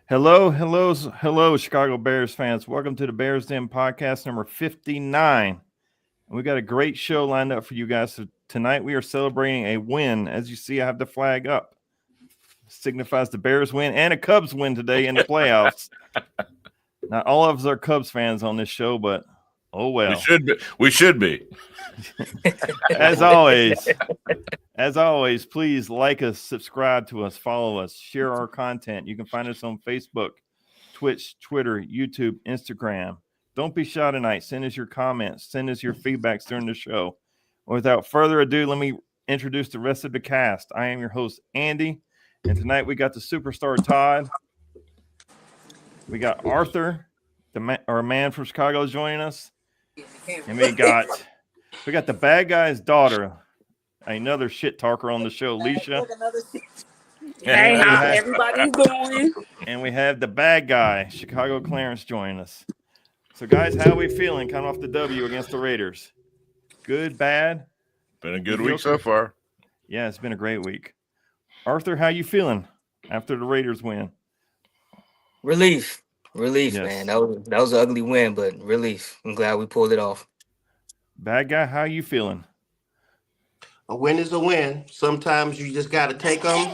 Hello, Chicago Bears fans. Welcome to the Bears Den podcast number 59. And we got a great show lined up for you guys. So tonight we are celebrating a win. As you see, I have the flag up. Signifies the Bears win and a Cubs win today in the playoffs. Not all of us are Cubs fans on this show, but oh well. We should be. As always, please like us, subscribe to us, follow us, share our content. You can find us on Facebook, Twitch, Twitter, YouTube, Instagram. Don't be shy tonight. Send us your comments. Send us your feedbacks during the show. Without further ado, let me introduce the rest of the cast. I am your host, Andy, and tonight we got the superstar Todd. We got Arthur, our man from Chicago, joining us, and we got the bad guy's daughter, another shit talker on the show, Alicia. Hey, how everybody's doing? And we have the bad guy, Chicago Clarence, joining us. So, guys, how are we feeling coming off the W against the Raiders? Good, bad? Been a good week so far. Yeah, it's been a great week. Arthur, how you feeling after the Raiders win? Relief, Yes. man. That was an ugly win, but relief. I'm glad we pulled it off. Bad guy, how you feeling? A win is a win. Sometimes you just got to take them.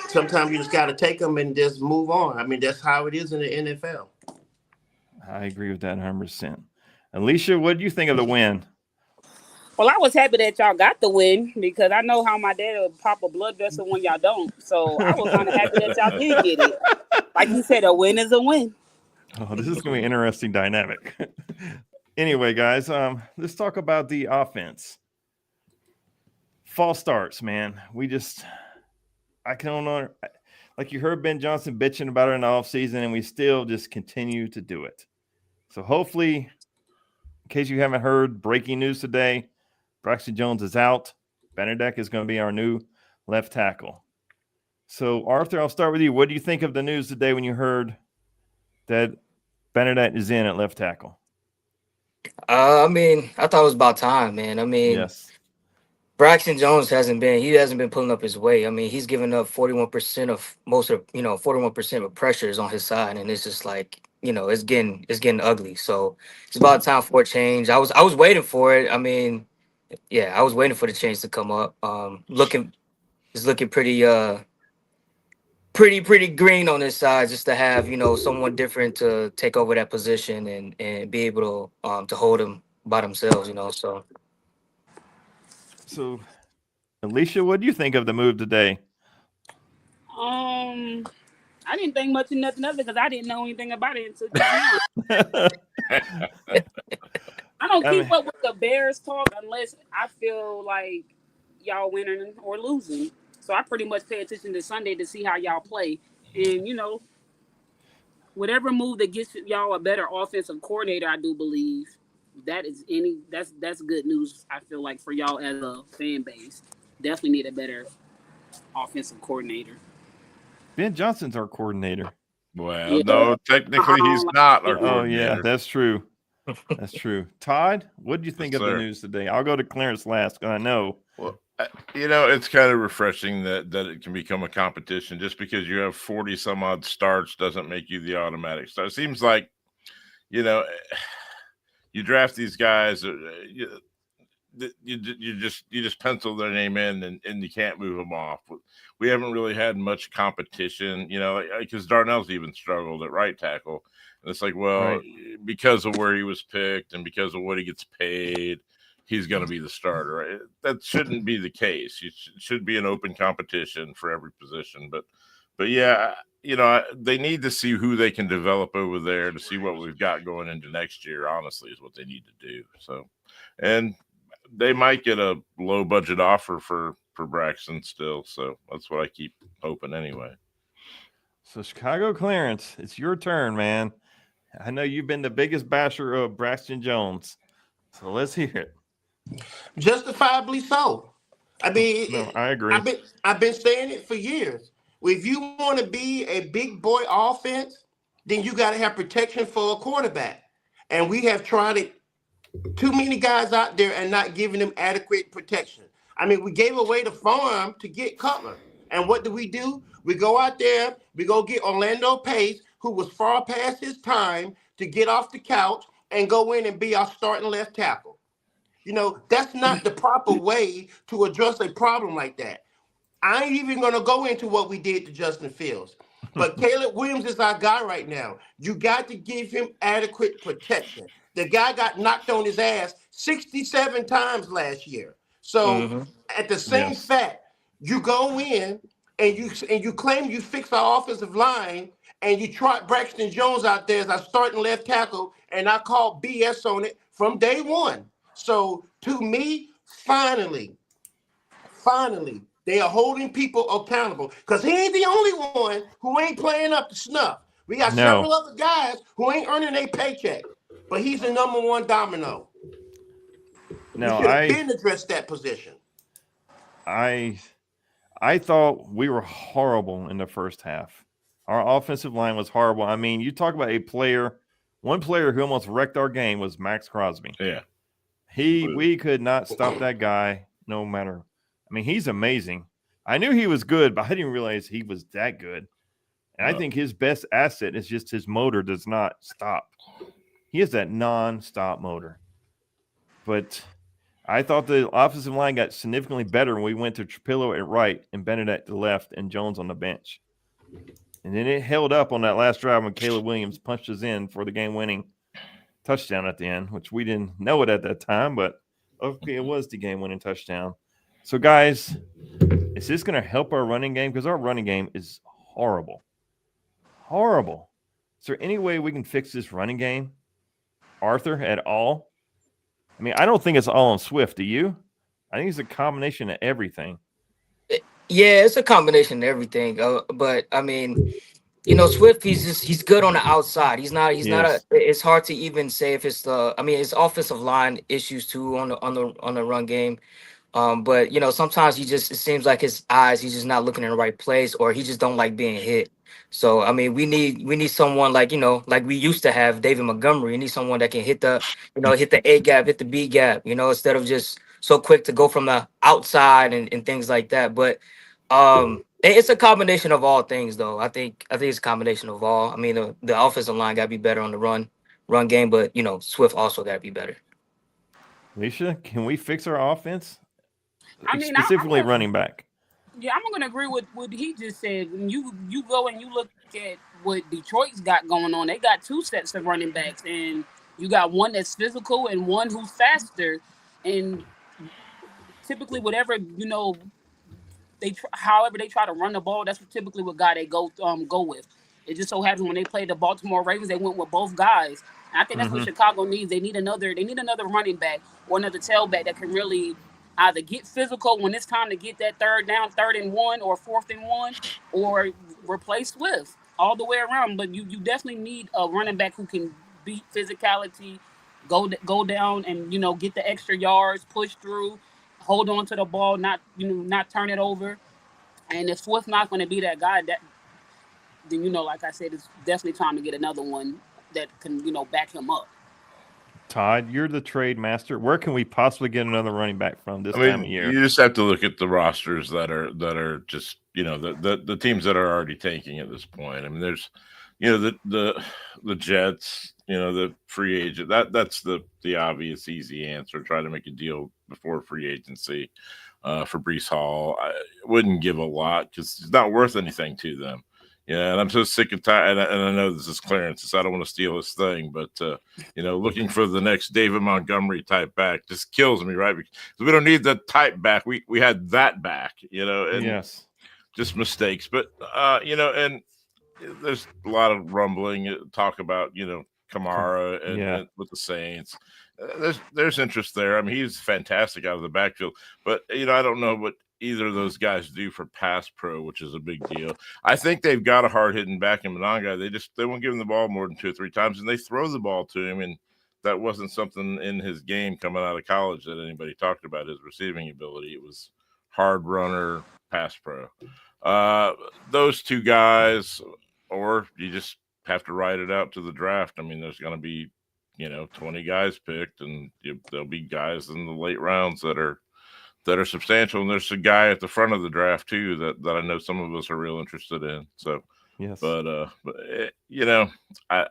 Sometimes you just got to take them and just move on. I mean, that's how it is in the NFL. I agree with that 100%. Alicia, what do you think of the win? Well, I was happy that y'all got the win because I know how my dad would pop a blood vessel when y'all don't. So I was kind of happy that y'all did get it. Like you said, a win is a win. Oh, this is going to be an interesting dynamic. Anyway, guys, let's talk about the offense. False starts, man. I don't know. Like you heard Ben Johnson bitching about it in the offseason, and we still just continue to do it. So hopefully, in case you haven't heard, breaking news today, Braxton Jones is out. Benedek is going to be our new left tackle. So, Arthur, I'll start with you. What do you think of the news today when you heard that Benedek is in at left tackle? I thought it was about time, man. Yes. Braxton Jones hasn't been pulling up his weight. He's given up 41% of 41% of pressures on his side, and it's just like, it's getting ugly. So it's about time for a change. I was waiting for it. I was waiting for the change to come up. It's looking pretty green on this side, just to have someone different to take over that position and be able to hold them by themselves. So, Alicia, what do you think of the move today? I didn't think much of nothing of it because I didn't know anything about it until just now. I don't keep up with the Bears talk unless I feel like y'all winning or losing. So I pretty much pay attention to Sunday to see how y'all play. And, whatever move that gets y'all a better offensive coordinator, I do believe that's good news, I feel like, for y'all as a fan base. Definitely need a better offensive coordinator. Ben Johnson's our coordinator. Well, yeah. No, technically he's not our coordinator. Oh, yeah, that's true. That's true. Todd, what do you think of the news today? I'll go to Clarence last because I know. Well, it's kind of refreshing that it can become a competition. Just because you have 40 some odd starts doesn't make you the automatic start. It seems like, you draft these guys, you just pencil their name in and you can't move them off. We haven't really had much competition, because Darnell's even struggled at right tackle. And it's like, well, right, because of where he was picked and because of what he gets paid, he's going to be the starter. Right? That shouldn't be the case. It should be an open competition for every position. But yeah, they need to see who they can develop over there to see what we've got going into next year, honestly, is what they need to do. So, and they might get a low budget offer for Braxton still. So that's what I keep hoping anyway. So Chicago Clarence, it's your turn, man. I know you've been the biggest basher of Braxton Jones. So let's hear it. Justifiably so. I agree. I've been saying it for years. If you want to be a big boy offense, then you got to have protection for a quarterback. And we have tried it. Too many guys out there and not giving them adequate protection. We gave away the farm to get Cutler. And what do? We go out there, we go get Orlando Pace, who was far past his time to get off the couch and go in and be our starting left tackle. You know, that's not the proper way to address a problem like that. I ain't even going to go into what we did to Justin Fields. But Caleb Williams is our guy right now. You got to give him adequate protection. The guy got knocked on his ass 67 times last year. So at the same fact, you go in and you claim you fix our offensive line and you trot Braxton Jones out there as our starting left tackle, and I call BS on it from day one. So to me, finally, they are holding people accountable because he ain't the only one who ain't playing up to snuff. We got several other guys who ain't earning a paycheck, but he's the number one domino. Now, we should have been addressed that position. I thought we were horrible in the first half. Our offensive line was horrible. I mean, you talk about one player who almost wrecked our game was Max Crosby. Yeah. We could not stop that guy no matter. I mean, he's amazing. I knew he was good, but I didn't realize he was that good. And I think his best asset is just his motor does not stop. He has that non-stop motor. But I thought the offensive line got significantly better when we went to Trapillo at right and Bennett at the left and Jones on the bench. And then it held up on that last drive when Caleb Williams punched us in for the game-winning touchdown at the end, which we didn't know it at that time, but okay, it was the game-winning touchdown. So, guys, is this going to help our running game? Because our running game is horrible. Horrible. Is there any way we can fix this running game, Arthur, at all? I mean, I don't think it's all on Swift. Do you? I think it's a combination of everything. Yeah, it's a combination of everything. But I mean, you know, Swift, he's good on the outside. He's not it's hard to even say if it's it's offensive line issues too on the run game. But you know, sometimes it seems like his eyes, he's just not looking in the right place, or he just don't like being hit. So I mean, we need someone like, you know, like we used to have David Montgomery. We need someone that can hit the A gap, hit the B gap, you know, instead of just so quick to go from the outside and things like that. But it's a combination of all things, though. I think it's a combination of all. I mean, the offensive line got to be better on the run game, but you know, Swift also got to be better. Alicia, can we fix our offense? I mean, specifically running back. Yeah, I'm going to agree with what he just said. When you go and you look at what Detroit's got going on, they got two sets of running backs, and you got one that's physical and one who's faster. And typically, whatever, you know, however they try to run the ball, that's typically what guy they go with. It just so happens when they played the Baltimore Ravens, they went with both guys. And I think that's what Chicago needs. They need another running back or another tailback that can really either get physical when it's time to get that third and 1 or 4th and 1, or replace Swift all the way around. But you definitely need a running back who can beat physicality, go down and, you know, get the extra yards, push through, hold on to the ball, not turn it over. And if Swift's not going to be that guy, then, you know, like I said, it's definitely time to get another one that can, you know, back him up. Todd, you're the trade master. Where can we possibly get another running back from this time of year? You just have to look at the rosters that are just, you know, the teams that are already tanking at this point. I mean, there's, you know, the Jets, you know, the free agent. That's the obvious easy answer. Try to make a deal before free agency for Breece Hall. I wouldn't give a lot because it's not worth anything to them. Yeah, and I'm so sick and tired, and I know this is Clarence, so I don't want to steal his thing, but, you know, looking for the next David Montgomery type back just kills me, right? Because we don't need that type back. We had that back, you know, and yes, just mistakes. But, you know, and there's a lot of rumbling, talk about, you know, Kamara and with the Saints. There's interest there. I mean, he's fantastic out of the backfield, but, you know, I don't know what either of those guys do for pass pro, which is a big deal. I think they've got a hard-hitting back in Mononga. They won't give him the ball more than 2 or 3 times, and they throw the ball to him, and that wasn't something in his game coming out of college that anybody talked about, his receiving ability. It was hard runner, pass pro. Those 2 guys, or you just have to ride it out to the draft. I mean, there's going to be, you know, 20 guys picked, and there'll be guys in the late rounds that are that are substantial, and there's a guy at the front of the draft too that I know some of us are real interested in. So, Yes, but you know, I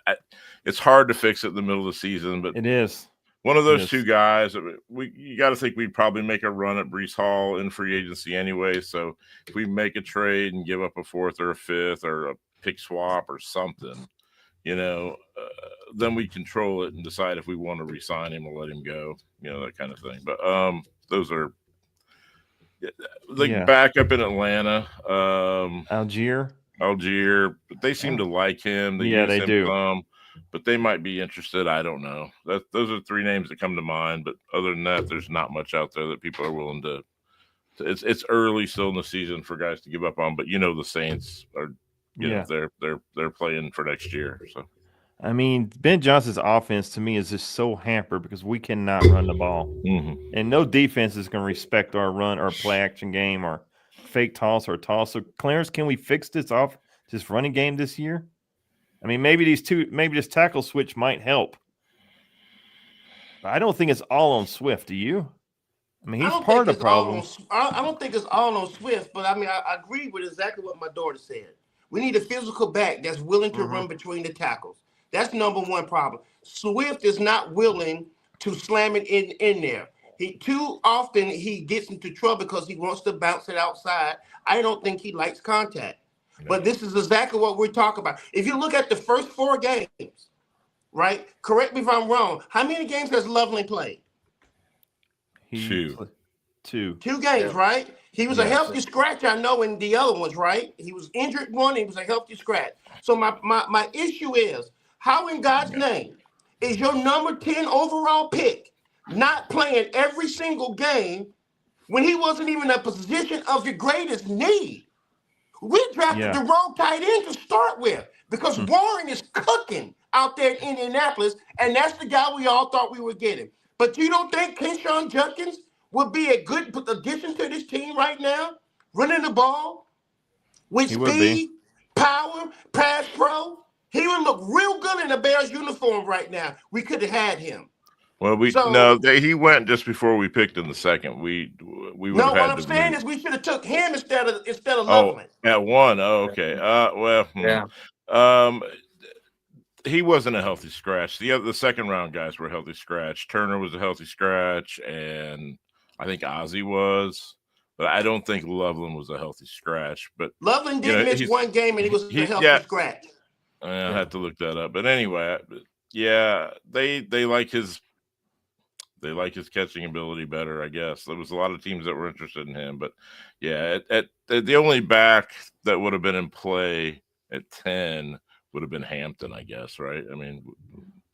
it's hard to fix it in the middle of the season, but it is. one of those Yes. two guys, you got to think we'd probably make a run at Breece Hall in free agency anyway. So if we make a trade and give up a 4th or a 5th or a pick swap or something, you know, then we control it and decide if we want to re-sign him or let him go, you know, that kind of thing. But those are like Yeah. back up in Atlanta, Algier. Algier, they seem to like him. They Yeah, use they him do. some, but they might be interested. I don't know. Those are 3 names that come to mind. But other than that, there's not much out there that people are willing to. It's early still in the season for guys to give up on. But you know the Saints are, you know, they're playing for next year. So I mean, Ben Johnson's offense to me is just so hampered because we cannot run the ball. And no defense is going to respect our run or play action game or fake toss or toss. So, Clarence, can we fix this running game this year? I mean, maybe this tackle switch might help. But I don't think it's all on Swift. Do you? I mean, he's part of the problem. I don't think it's all on Swift, but I mean, I agree with exactly what my daughter said. We need a physical back that's willing to run between the tackles. That's number one problem. Swift is not willing to slam it in there. Too often he gets into trouble because he wants to bounce it outside. I don't think he likes contact. But this is exactly what we're talking about. If you look at the first 4 games, right? Correct me if I'm wrong. How many games has Loveland played? 2. 2 games, right? He was a healthy scratch, I know, in the other ones, right? He was injured one, he was a healthy scratch. So my issue is, how in God's name is your number 10 overall pick not playing every single game when he wasn't even in a position of your greatest need? We drafted the wrong tight end to start with because Warren is cooking out there in Indianapolis, and that's the guy we all thought we were getting. But you don't think Keyshawn Junkins would be a good addition to this team right now, running the ball with speed, power, pass pro? He would look real good in a Bears uniform right now. We could have had him. Well, he went just before we picked in the second. We would no. have had What I'm saying is we should have took him instead of Loveland. At 1. Oh, okay. He wasn't a healthy scratch. The second round guys were a healthy scratch. Turner was a healthy scratch, and I think Ozzie was. But I don't think Loveland was a healthy scratch. But Loveland did miss 1 game, and he was a healthy scratch. I had to look that up. But anyway, yeah, they like his catching ability better, I guess. There was a lot of teams that were interested in him. But yeah, at the only back that would have been in play at 10 would have been Hampton, I guess, right? I mean,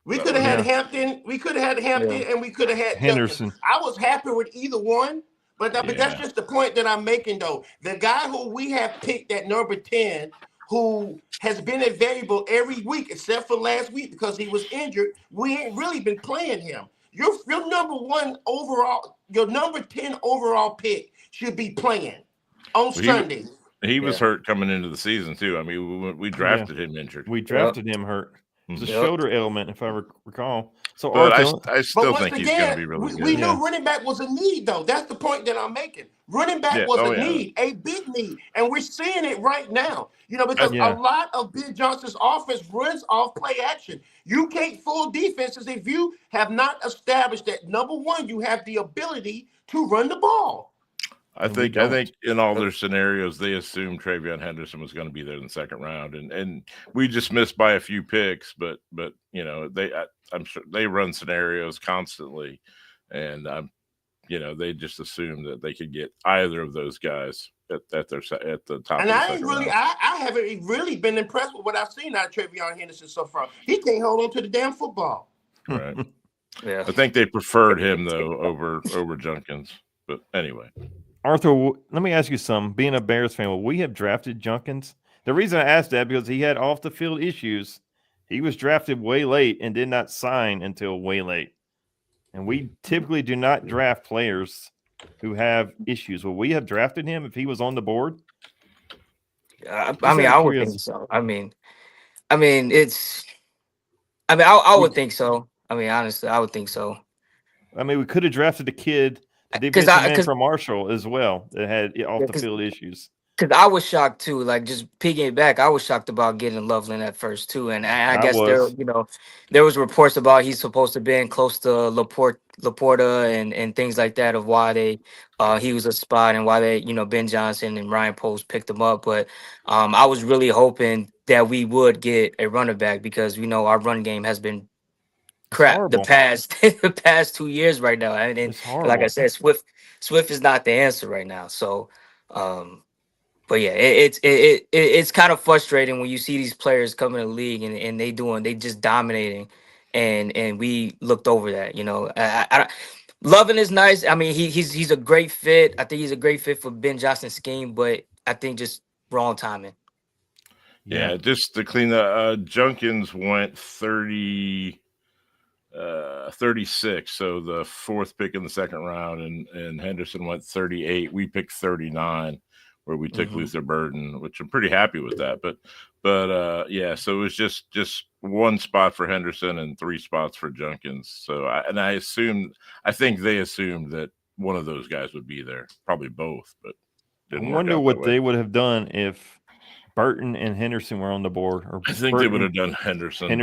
we could have had Hampton. We could have had Hampton, and we could have had Henderson. I was happy with either one, but that's just the point that I'm making, though. The guy who we have picked at number 10, who has been a variable every week except for last week because he was injured, we ain't really been playing him. Your number 1 overall, your number 10 overall pick should be playing on Sunday. He was hurt coming into the season too. I mean, we drafted him injured. We drafted him hurt. It's a shoulder ailment, if I recall. So, but I still think he's going to be really good. We knew running back was a need, though. That's the point that I'm making. Running back was a need, a big need, and we're seeing it right now. You know, because a lot of Ben Johnson's offense runs off play action. You can't fool defenses if you have not established that, number 1, you have the ability to run the ball. I think in all their scenarios, they assumed TreVeyon Henderson was going to be there in the second round, and we just missed by a few picks. But you know, I'm sure they run scenarios constantly, and they just assumed that they could get either of those guys at the top. And I haven't really been impressed with what I've seen out of TreVeyon Henderson so far. He can't hold on to the damn football. Right. I think they preferred him though over Junkins. But anyway. Arthur, let me ask you something. Being a Bears fan, will we have drafted Junkins? The reason I asked that because he had off the field issues. He was drafted way late and did not sign until way late. And we typically do not draft players who have issues. Will we have drafted him if he was on the board? I would think so. I would think so. I mean, honestly, I would think so. I mean, we could have drafted a kid defensive man from Marshall as well that had off the field issues. Because I was shocked too, like just peeking back, I was shocked about getting Loveland at first too, and I guess there was reports about he's supposed to be close to Laporta and things like that of why he was a spot and why they Ben Johnson and Ryan Post picked him up, but I was really hoping that we would get a running back because our run game has been crap the past 2 years right now, and like I said, Swift is not the answer right now, so. But yeah, it's kind of frustrating when you see these players come in the league and they just dominating, and we looked over that. Loving is nice. I mean, he's a great fit. I think he's a great fit for Ben Johnson's scheme, but I think just wrong timing. Yeah, just to clean the Junkins went 36, so the fourth pick in the second round, and Henderson went 38. We picked 39. Where we took Luther Burden, which I'm pretty happy with that. But yeah, so it was just one spot for Henderson and 3 spots for Junkins. So I think they assumed that one of those guys would be there, probably both. But I wonder what they would have done if Burton and Henderson were on the board. Or I think they would have done Henderson and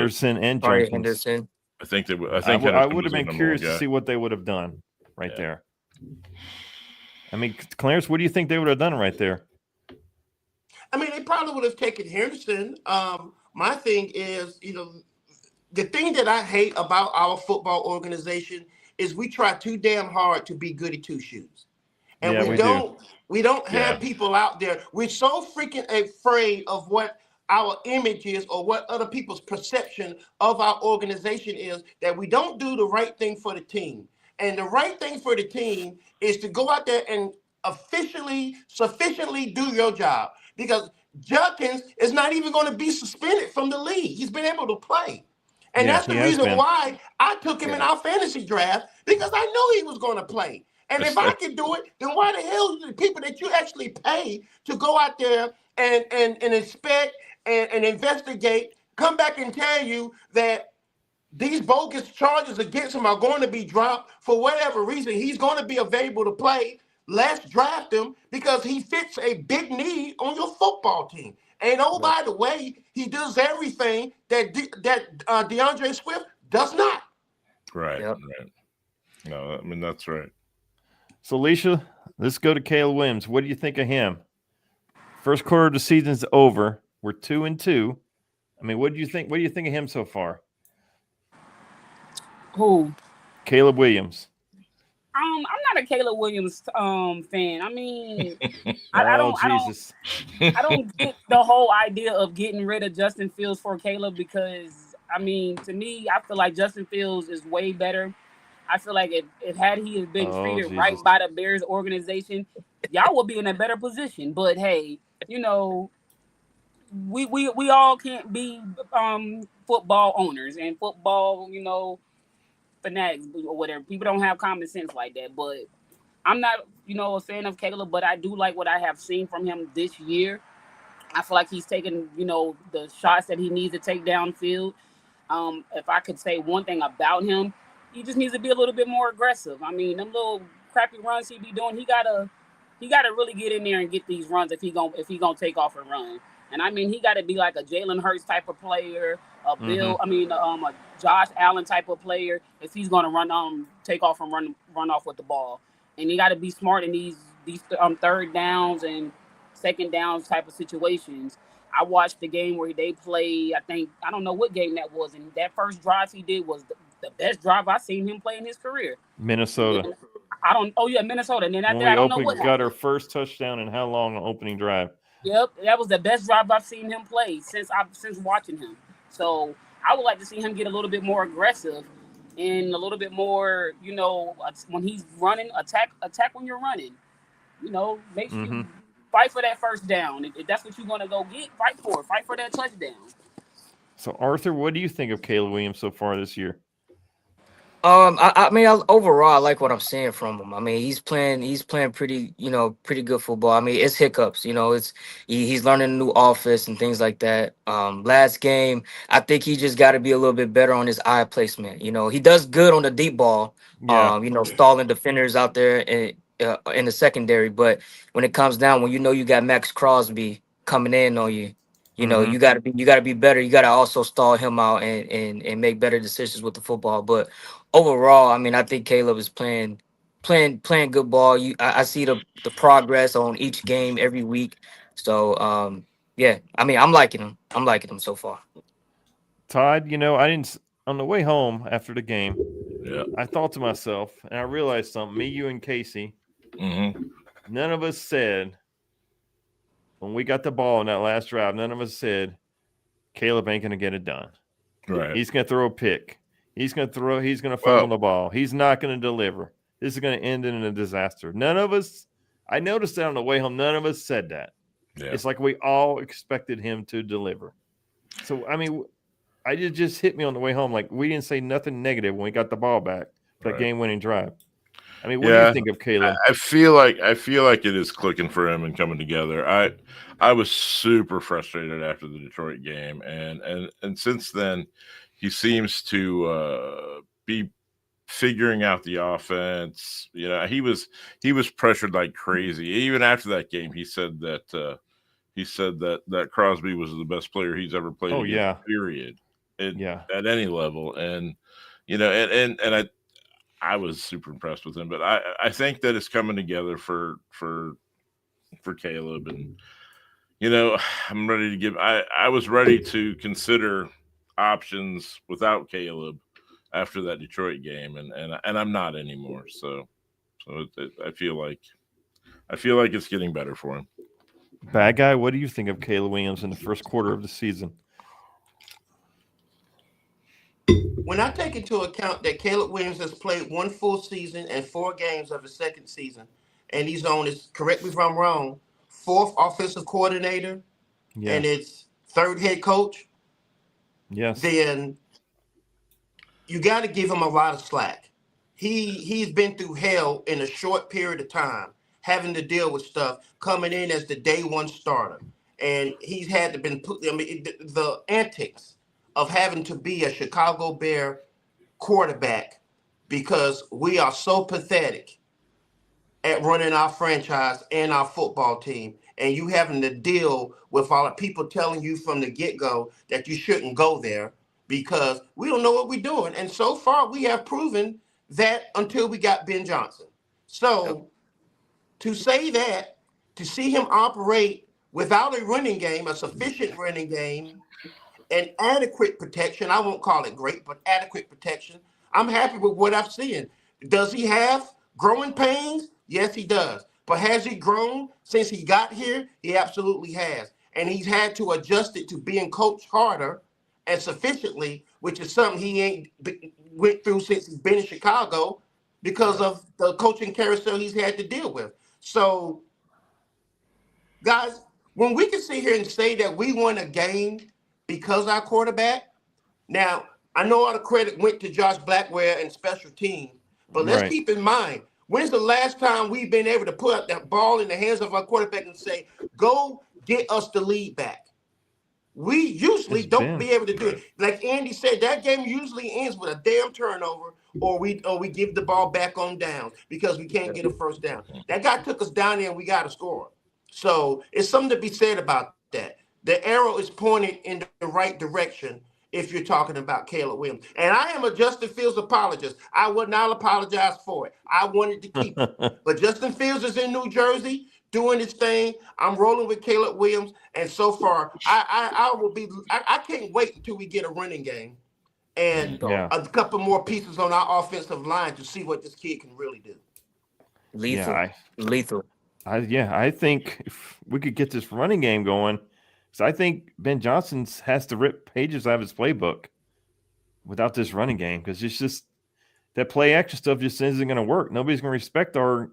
Junkins. Henderson. I think they would. I would have been curious to see what they would have done there. I mean, Clarence, what do you think they would have done right there? I mean, they probably would have taken Henderson. My thing is, the thing that I hate about our football organization is we try too damn hard to be goody two shoes. And we don't have people out there. We're so freaking afraid of what our image is or what other people's perception of our organization is that we don't do the right thing for the team. And the right thing for the team is to go out there and sufficiently do your job, because Junkins is not even going to be suspended from the league. He's been able to play. And that's the reason why I took him in our fantasy draft, because I knew he was going to play. And if I can do it, then why the hell do the people that you actually pay to go out there and inspect and investigate come back and tell you that these bogus charges against him are going to be dropped for whatever reason? He's going to be available to play. Let's draft him because he fits a big need on your football team. And by the way, he does everything that DeAndre Swift does not. Right. Yep. Right. No, I mean, that's right. So, Alicia, let's go to Caleb Williams. What do you think of him? First quarter of the season's over. We're 2-2. I mean, what do you think? What do you think of him so far? Who? Caleb Williams. I'm not a Caleb Williams fan. I mean, I don't get the whole idea of getting rid of Justin Fields for Caleb, because I mean, to me, I feel like Justin Fields is way better. I feel like if had he had been treated right by the Bears organization, y'all would be in a better position. But hey, we all can't be football owners and football, fanatics or whatever. People don't have common sense like that. But I'm not, a fan of Caleb, but I do like what I have seen from him this year. I feel like he's taking, the shots that he needs to take downfield. If I could say one thing about him, he just needs to be a little bit more aggressive. I mean, them little crappy runs he be doing, he gotta really get in there and get these runs if he gonna take off and run. And I mean, he got to be like a Jalen Hurts type of player, a Josh Allen type of player if he's gonna take off and run off with the ball. And he got to be smart in these third downs and second downs type of situations. I watched the game where they played. I don't know what game that was, and that first drive he did was the best drive I've seen him play in his career. Minnesota. Minnesota. And then after I don't know what got our first touchdown in how long on opening drive? Yep, that was the best drive I've seen him play since watching him. So I would like to see him get a little bit more aggressive and a little bit more, when he's running, attack when you're running. Make sure you fight for that first down. If that's what you're gonna go get, fight for that touchdown. So Arthur, what do you think of Caleb Williams so far this year? I mean, overall, I like what I'm seeing from him. I mean, he's playing pretty, pretty good football. I mean, it's hiccups, he's learning a new offense and things like that. Last game, I think he just got to be a little bit better on his eye placement. He does good on the deep ball. Yeah. Stalling defenders out there in the secondary, but when it comes down, when you got Max Crosby coming in on you. Mhm. You gotta be better. You gotta also stall him out and make better decisions with the football. But overall, I mean, I think Caleb is playing good ball. I see the progress on each game every week. So yeah, I mean, I'm liking him. I'm liking him so far. Todd, I didn't on the way home after the game. Yeah. I thought to myself, and I realized something. Me, you, and Casey, Mm-hmm. none of us said when we got the ball in that last drive. None of us said Caleb ain't gonna get it done. Right. He's gonna throw a pick. He's gonna fumble the ball. He's not gonna deliver. This is gonna end in a disaster. None of us. I noticed that on the way home. None of us said that. Yeah. It's like we all expected him to deliver. So I mean, I just hit me on the way home. Like we didn't say nothing negative when we got the ball back. That Right. game-winning drive. I mean, what do you think of Caleb? I feel like it is clicking for him and coming together. I was super frustrated after the Detroit game, and since then, he seems to be figuring out the offense. He was pressured like crazy. Even after that game, he said that Crosby was the best player he's ever played. Oh, against, yeah. period. Yeah. At any level, and I was super impressed with him, but I think that it's coming together for Caleb, and I'm ready to give. I was ready to consider options without Caleb after that Detroit game, and I'm not anymore. So I feel like it's getting better for him. Bad guy, what do you think of Caleb Williams in the first quarter of the season? When I take into account that Caleb Williams has played one full season and 4 games of his second season, and he's on his, correct me if I'm wrong, 4th offensive coordinator and it's 3rd head coach, Yes. then you got to give him a lot of slack. He's been through hell in a short period of time, having to deal with stuff, coming in as the day one starter, and he's had to been put. I mean, the antics of having to be a Chicago Bear quarterback because we are so pathetic at running our franchise and our football team, and you having to deal with all the people telling you from the get-go that you shouldn't go there because we don't know what we're doing. And so far, we have proven that until we got Ben Johnson. So to say that, to see him operate without a running game, a sufficient running game, and adequate protection, I won't call it great, but adequate protection, I'm happy with what I've seen. Does he have growing pains? Yes, he does. But has he grown since he got here? He absolutely has. And he's had to adjust it to being coached harder and sufficiently, which is something he ain't went through since he's been in Chicago because of the coaching carousel he's had to deal with. So, guys, when we can sit here and say that we won a game because our quarterback, now, I know all the credit went to Josh Blackwell and special teams, but let's keep in mind, when's the last time we've been able to put that ball in the hands of our quarterback and say, go get us the lead back? We usually don't be able to do it. Like Andy said, that game usually ends with a damn turnover or we give the ball back on downs because we can't get a first down. That guy took us down there and we got to score. So it's something to be said about that. The arrow is pointed in the right direction if you're talking about Caleb Williams. And I am a Justin Fields apologist. I would not apologize for it. I wanted to keep it. But Justin Fields is in New Jersey doing his thing. I'm rolling with Caleb Williams. And so far, I can't wait until we get a running game and a couple more pieces on our offensive line to see what this kid can really do. Lethal. I think if we could get this running game going, so I think Ben Johnson has to rip pages out of his playbook without this running game because it's just that play action stuff just isn't going to work. Nobody's going to respect our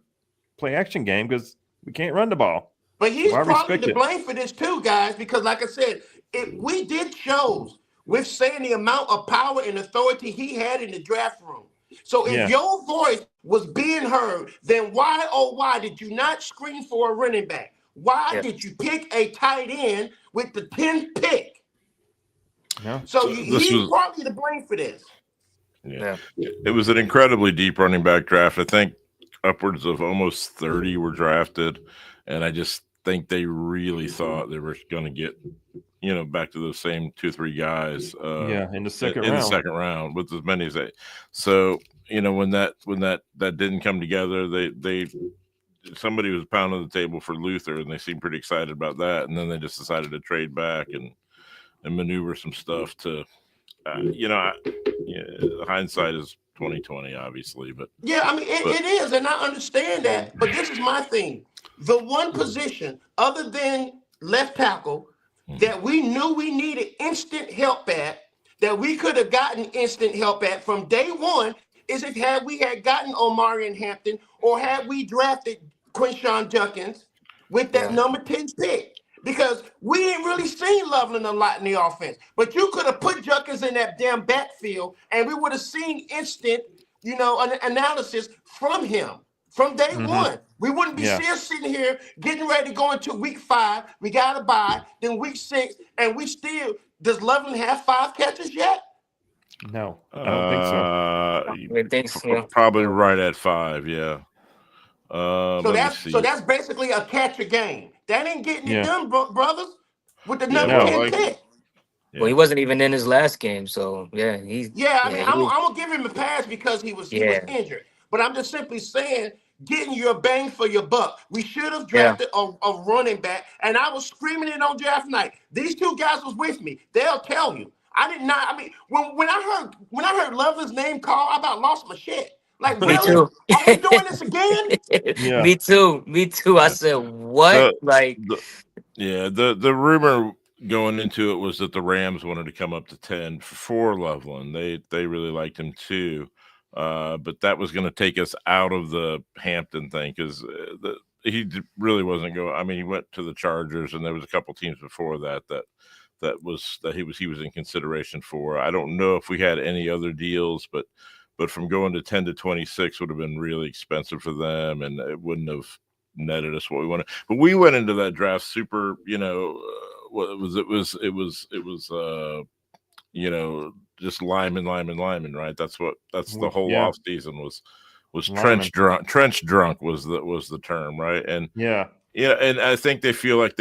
play action game because we can't run the ball. But he's probably to blame for this too, guys, because like I said, we did shows with saying the amount of power and authority he had in the draft room. So if Yeah. your voice was being heard, then why, oh, why did you not screen for a running back? Why Yeah. did you pick a tight end with the 10th pick? No. So So this he's was partly to blame for this. yeah. It was an incredibly deep running back draft. I think upwards of almost 30 were drafted, and I just think they really thought they were going to get, you know, back to those same 2-3 guys. Yeah, in the second in round. the second round with as many as they. So you know when that didn't come together, they somebody was pounding the table for Luther, and they seemed pretty excited about that, and then they just decided to trade back and maneuver some stuff to, you know, hindsight is 2020, obviously, but Yeah, I mean, it is, and I understand that. But this is my thing. The one position other than left tackle that we knew we needed instant help at, that we could have gotten instant help at from day one, is if we had gotten Omarion Hampton, or had we drafted Quinshawn Judkins with that number 10 pick. Because we ain't really seen Loveland a lot in the offense. But you could have put Judkins in that damn backfield, and we would have seen instant, you know, an analysis from him from day one. We wouldn't be still sitting here getting ready to go into week 5. We got to buy. Then week 6, and we still, does Loveland have 5 catches yet? No, I don't think so. Probably right at 5. Yeah. So that's basically a catch a game. That ain't getting it done, brothers. With the number 10 pick. Well, he wasn't even in his last game, so yeah, I mean, I'm gonna give him a pass because he was injured. But I'm just simply saying, getting your bang for your buck. We should have drafted a running back, and I was screaming it on draft night. These 2 guys was with me. They'll tell you. I did not. I mean, when I heard Loveland's name called, I about lost my shit. Like, really? Me too. Are we doing this again? Yeah. Me too. I said, what? The rumor going into it was that the Rams wanted to come up to 10 for Loveland. They really liked him too, but that was going to take us out of the Hampton thing because he really wasn't going. I mean, he went to the Chargers, and there was a couple teams before that he was in consideration for. I don't know if we had any other deals, but from going to 10 to 26 would have been really expensive for them, and it wouldn't have netted us what we wanted. But we went into that draft super, you know, it was you know, just lineman, right? That's the whole off season was trench drunk was the term, right? And and I think they feel like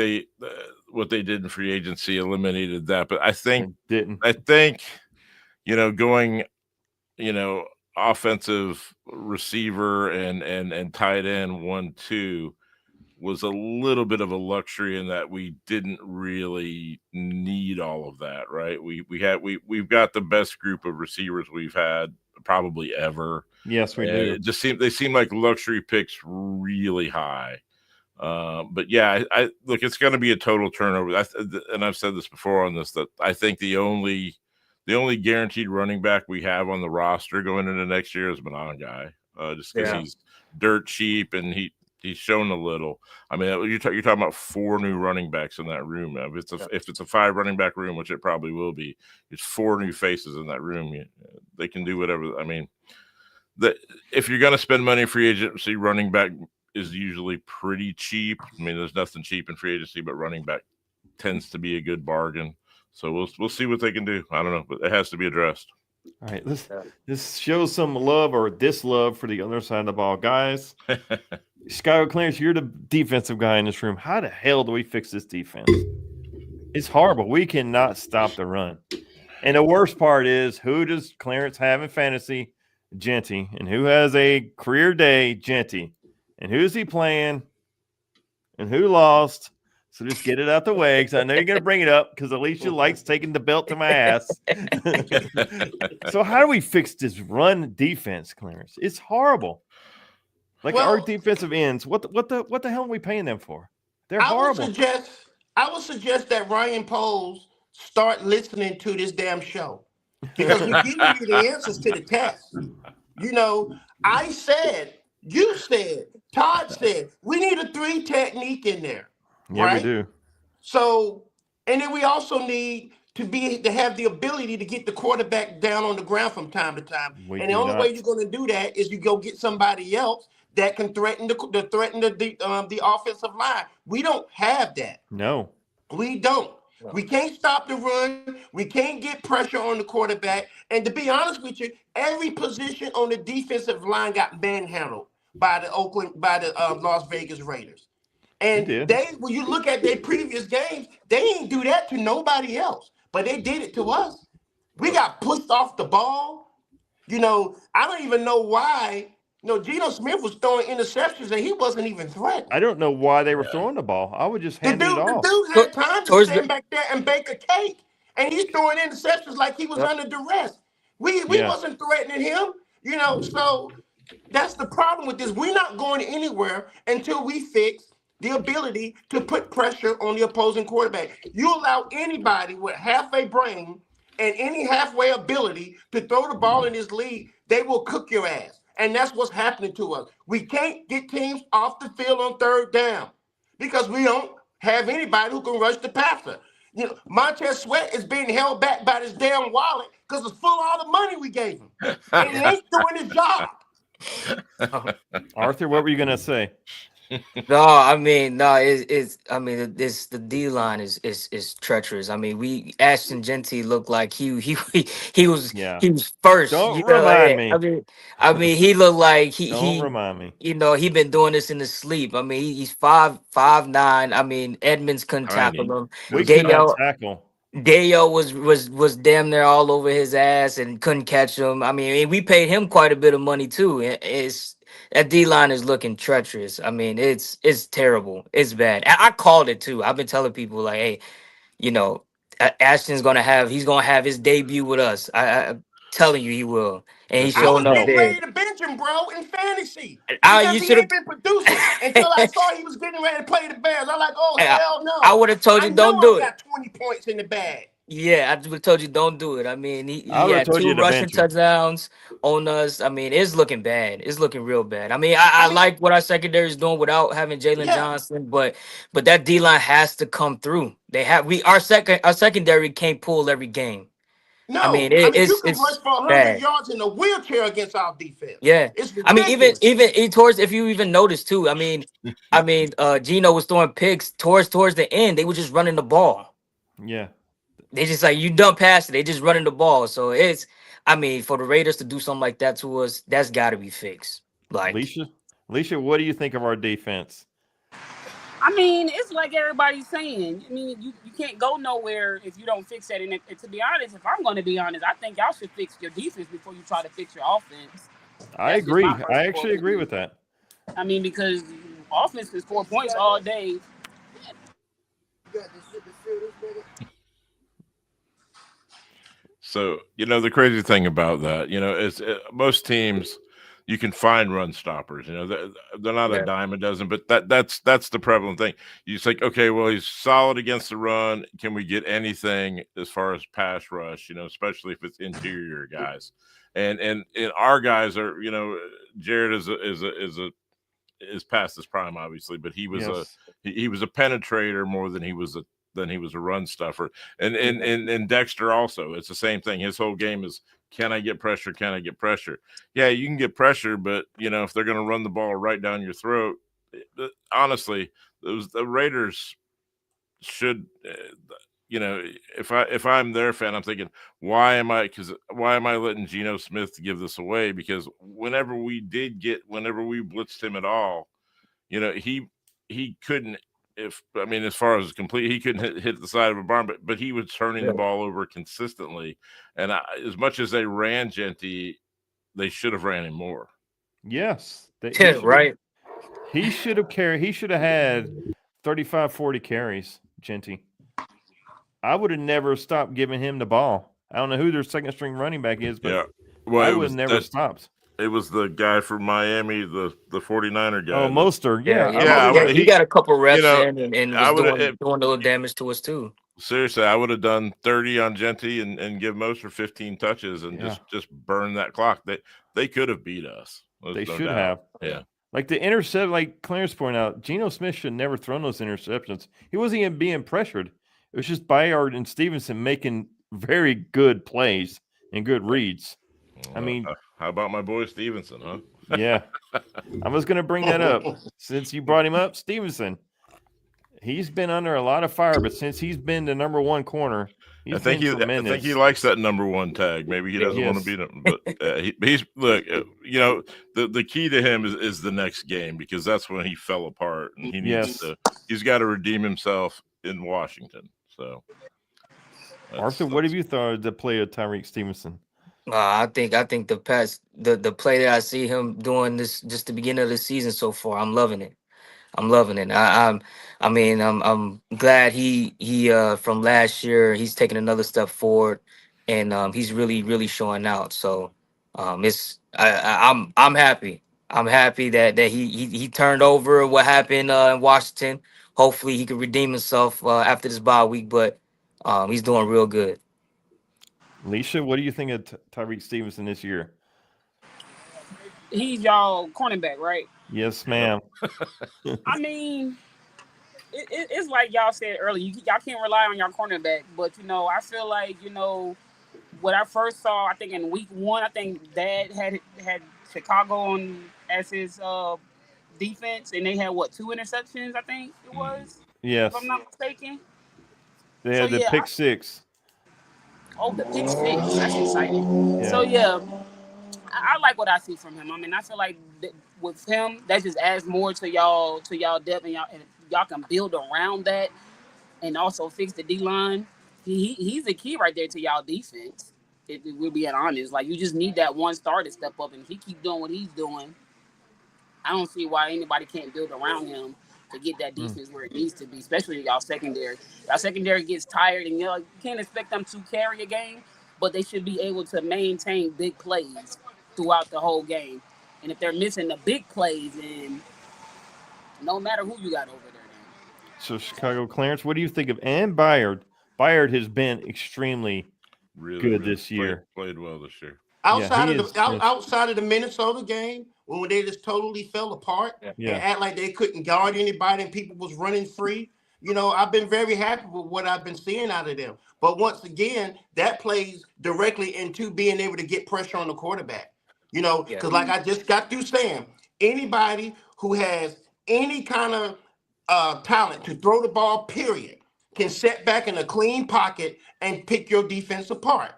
what they did in free agency eliminated that, but I think you know, going, you know, offensive receiver and tight end 1-2 was a little bit of a luxury in that we didn't really need all of that, right? We've got the best group of receivers we've had probably ever. Yes, we do. It just they seem like luxury picks really high. But yeah, I look, it's going to be a total turnover. And I've said this before on this, that I think the only guaranteed running back we have on the roster going into next year is Monangai, just because he's dirt cheap and he's shown a little. I mean, you're talking about 4 new running backs in that room. If it's a 5 running back room, which it probably will be, it's 4 new faces in that room. They can do whatever. I mean, if you're going to spend money in free agency, running back is usually pretty cheap. I mean, there's nothing cheap in free agency, but running back tends to be a good bargain. So we'll see what they can do. I don't know, but it has to be addressed. All right, this shows some love or dislove for the other side of the ball, guys. Skylar Clarence, you're the defensive guy in this room. How the hell do we fix this defense? It's horrible. We cannot stop the run. And the worst part is, who does Clarence have in fantasy? Genty. And who has a career day? Genty. And who's he playing? And who lost? So just get it out the way, because I know you're going to bring it up, because Alicia likes taking the belt to my ass. So how do we fix this run defense, Clarence? It's horrible. Like, our defensive ends, what the hell are we paying them for? They're horrible. I would suggest that Ryan Poles start listening to this damn show, because we're giving you the answers to the test. You know, I said, you said, Todd said, we need a 3 technique in there. Yeah, right? we do. So, and then we also need to have the ability to get the quarterback down on the ground from time to time. We And the do only not. way you're going to do that is you go get somebody else that can threaten the offensive line. We don't have that. No. We don't. No. We can't stop the run. We can't get pressure on the quarterback. And to be honest with you, every position on the defensive line got manhandled by the Las Vegas Raiders. And They did. when you look at their previous games, they ain't do that to nobody else, but they did it to us. We got pushed off the ball. I don't even know why. Geno Smith was throwing interceptions and he wasn't even threatened. I don't know why they were throwing the ball. I would just The hand it dude off. had time to Towards stand the- back there and bake a cake, and he's throwing interceptions like he was Yep. under duress. We Yeah. wasn't threatening him, So that's the problem with this. We're not going anywhere until we fix the ability to put pressure on the opposing quarterback. You allow anybody with half a brain and any halfway ability to throw the ball in this league, they will cook your ass. And that's what's happening to us. We can't get teams off the field on third down because we don't have anybody who can rush the passer. Montez Sweat is being held back by this damn wallet because it's full of all the money we gave him. And he ain't doing his job. Arthur, what were you gonna say? No, I mean, no, the D line is treacherous. I mean, Ashton Genty looked like he was Yeah. he was first. Don't remind me. I mean, he looked like Don't remind me. he been doing this in his sleep. I mean, he's 5'9". I mean, Edmonds couldn't Tiny. tackle him. We Dayo- cannot tackle. Dayo was damn near all over his ass and couldn't catch him. I mean, we paid him quite a bit of money too. That D line is looking treacherous. I mean, it's terrible. It's bad. I called it too. I've been telling people like, hey, Ashton's gonna have his debut with us. I'm telling you, he will, and he's I was showing up getting there. ready to bench him, bro, in fantasy. You Because he should've- ain't been producing until I saw he was getting ready to play the Bears. I'm like, oh, Hey, hell no. I would have told you don't do it. Got 20 points in the bag. Yeah, I would have told you don't do it. I mean, he I would've had told you 2 to rushing bench him. touchdowns on us. I mean, it's looking bad. It's looking real bad. I mean, I like what our secondary is doing without having Jalen Yeah. Johnson, but that D line has to come through. Our secondary can't pull every game. No, I mean, you it's can rush for 100 bad. yards in a wheelchair against our defense. Yeah. It's I mean, ridiculous. even towards, if you even notice too, I mean, Geno was throwing picks towards the end. They were just running the ball. Yeah. They just like, you done past it. They just running the ball. So for the Raiders to do something like that to us, that's got to be fixed. Like, Alicia, what do you think of our defense? I mean, it's like everybody's saying. I mean, you can't go nowhere if you don't fix that. And to be honest, if I'm going to be honest, I think y'all should fix your defense before you try to fix your offense. I That's just agree. my personal I actually agree with that. I mean, because offense is 4 points all day. So, the crazy thing about that, is most teams, you can find run stoppers. They're not Yeah. a dime a dozen, but that's the prevalent thing. You think, okay, well, he's solid against the run. Can we get anything as far as pass rush? Especially if it's interior guys, and our guys are, Jared is past his prime, obviously, but he was Yes. he was a penetrator more than he was a run stuffer. And Dexter also, it's the same thing. His whole game is, can I get pressure? Can I get pressure? Yeah, you can get pressure, but if they're going to run the ball right down your throat, honestly, the Raiders should, if I'm their fan, I'm thinking, why am I letting Geno Smith give this away? Because whenever we blitzed him at all, he couldn't. As far as complete, he couldn't hit the side of a barn, but he was turning the ball over consistently. And as much as they ran Genty, they should have ran him more. Yes. right. He should have carried. He should have had 35, 40 carries, Genty. I would have never stopped giving him the ball. I don't know who their second string running back is, but Yeah, well, I would have never stopped. It was the guy from Miami, the 49er guy. Oh, Mostert. Yeah, he got a couple reps I in and was doing a little damage to us too. Seriously, I would have done 30 on Genty and give Mostert 15 touches and just burn that clock. They could have beat us. They should have. Yeah. Like the intercept, like Clarence pointed out, Geno Smith should never thrown those interceptions. He wasn't even being pressured. It was just Bayard and Stevenson making very good plays and good reads. I mean, how about my boy Stevenson, huh? yeah. I was going to bring that up since you brought him up. Stevenson, he's been under a lot of fire, but since he's been the number one corner, I think he likes that number one tag. Maybe he doesn't want to beat him, but he's look. The key to him is the next game, because that's when he fell apart, and he needs he's got to redeem himself in Washington. So, Arthur, what have you thought of the play of Tyrique Stevenson? I think the play that I see him doing this just the beginning of the season so far, I'm loving it. I'm glad he from last year he's taking another step forward, and he's really showing out. So I'm happy. I'm happy that he turned over what happened in Washington. Hopefully he can redeem himself after this bye week, but he's doing real good. Leisha, what do you think of Tyrique Stevenson this year? He's y'all cornerback, right? Yes, ma'am. I mean, it's like y'all said earlier. Y'all can't rely on your cornerback, but I feel like what I first saw. I think in week 1, I think Dad had Chicago on as his defense, and they had 2 interceptions. I think it was. Yes, if I'm not mistaken. They had the pick 6. Oh, the pick 6. That's exciting. Yeah. So yeah, I like what I see from him. I mean, I feel like with him, that just adds more to y'all depth, and y'all can build around that, and also fix the D line. He's the key right there to y'all defense. If we're being honest, like you just need that one star to step up, and if he keep doing what he's doing, I don't see why anybody can't build around him to get that defense where it needs to be, especially y'all secondary. Y'all secondary gets tired, and you can't expect them to carry a game, but they should be able to maintain big plays throughout the whole game. And if they're missing the big plays, then no matter who you got over there. So Chicago, Clarence, what do you think of Bayard? Bayard has been extremely good this year. Played well this year. Outside of the Minnesota game, when they just totally fell apart and act like they couldn't guard anybody and people was running free, I've been very happy with what I've been seeing out of them. But once again, that plays directly into being able to get pressure on the quarterback. Because like I just got through saying, anybody who has any kind of talent to throw the ball, period, can set back in a clean pocket and pick your defense apart.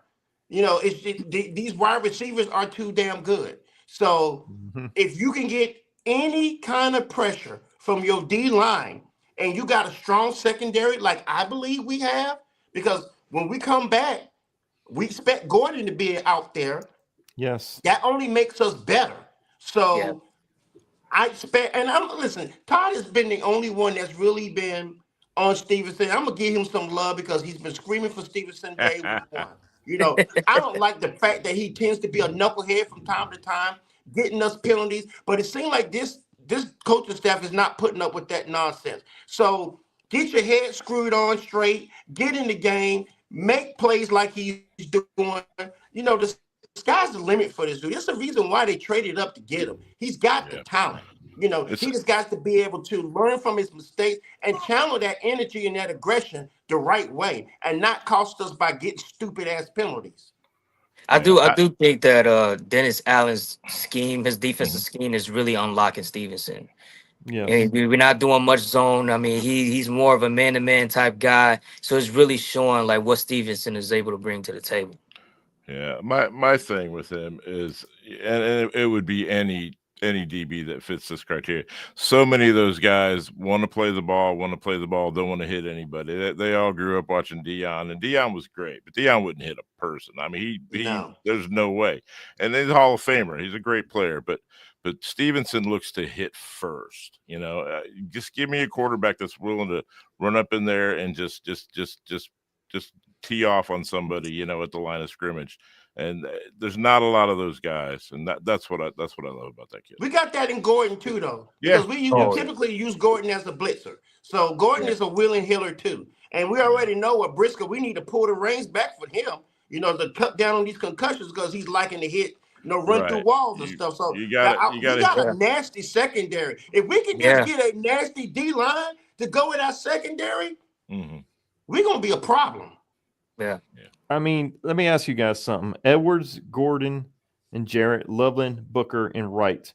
These wide receivers are too damn good. So if you can get any kind of pressure from your D line, and you got a strong secondary, like I believe we have, because when we come back, we expect Gordon to be out there. Yes. That only makes us better. So I expect, and listen, Todd has been the only one that's really been on Stevenson. I'm going to give him some love because he's been screaming for Stevenson day one. I don't like the fact that he tends to be a knucklehead from time to time, getting us penalties, but it seems like this coaching staff is not putting up with that nonsense. So get your head screwed on straight, get in the game, make plays like he's doing. The sky's the limit for this dude. That's the reason why they traded up to get him. He's got the talent. He just got to be able to learn from his mistakes and channel that energy and that aggression the right way and not cost us by getting stupid ass penalties. I do think that Dennis Allen's scheme, his defensive scheme, is really unlocking Stevenson. Yeah, we're not doing much zone. I mean, he's more of a man-to-man type guy, so it's really showing like what Stevenson is able to bring to the table. Yeah, my thing with him is, and it would be any DB that fits this criteria. So many of those guys want to play the ball, don't want to hit anybody. They all grew up watching Deion, and Deion was great, but Deion wouldn't hit a person. I mean, there's no way. And he's a Hall of Famer. He's a great player, but Stevenson looks to hit first. Just give me a quarterback that's willing to run up in there and just tee off on somebody, at the line of scrimmage. And there's not a lot of those guys, and that's what I love about that kid. We got that in Gordon too, though. Yeah. Because we typically use Gordon as a blitzer. So Gordon is a willing hitter too. And we already know what Briscoe, we need to pull the reins back for him, to cut down on these concussions because he's liking to hit, run through walls and stuff. So we got a nasty secondary. If we can just get a nasty D line to go with our secondary, we're gonna be a problem. Yeah. I mean, let me ask you guys something. Edwards, Gordon, and Jarrett, Loveland, Booker, and Wright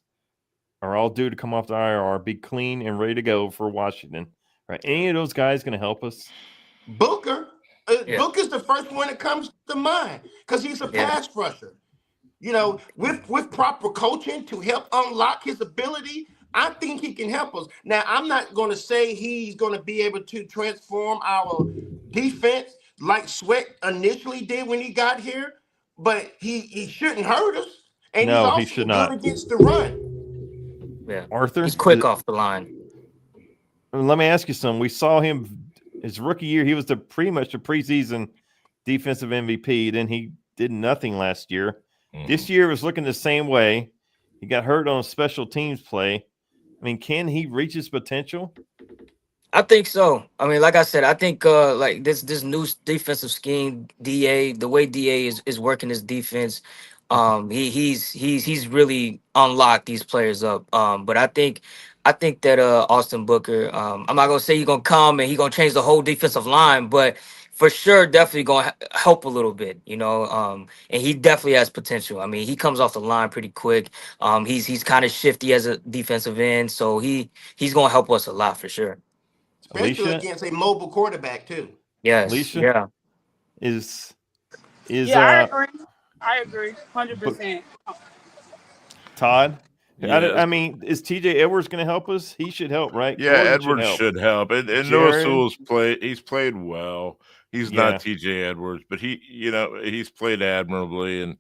are all due to come off the IR, be clean and ready to go for Washington. Are any of those guys going to help us? Booker, Yeah. Booker's the first one that comes to mind because he's a Yeah. pass rusher. You know, with proper coaching to help unlock his ability, I think he can help us. Now, I'm not going to say he's going to be able to transform our defense like Sweat initially did when he got here, but he shouldn't hurt us. And No, he he's should also not. good against the run. Yeah. Arthur? He's quick off the line. Let me ask you something. We saw him his rookie year. He was pretty much the preseason defensive MVP. Then he did nothing last year. This year was looking the same way. He got hurt on special teams play. I mean, can he reach his potential? I think so. I mean, like I said, I think like this new defensive scheme, DA, the way DA is working his defense, he's really unlocked these players up. But I think that Austin Booker, I'm not gonna say he's gonna come and he's gonna change the whole defensive line, but for sure, definitely gonna help a little bit, you know. And he definitely has potential. I mean, he comes off the line pretty quick. He's kind of shifty as a defensive end, so he's gonna help us a lot for sure. Especially Alicia? against a mobile quarterback, too. Yes. Alicia? Yeah. Is Yeah, I agree. 100%. Todd? Yes. I mean, is TJ Edwards going to help us? He should help, right? Yeah, Gordon Edwards should help. And Noah Jared? Sewell's he's played well. He's Yeah. not TJ Edwards, but he's played admirably and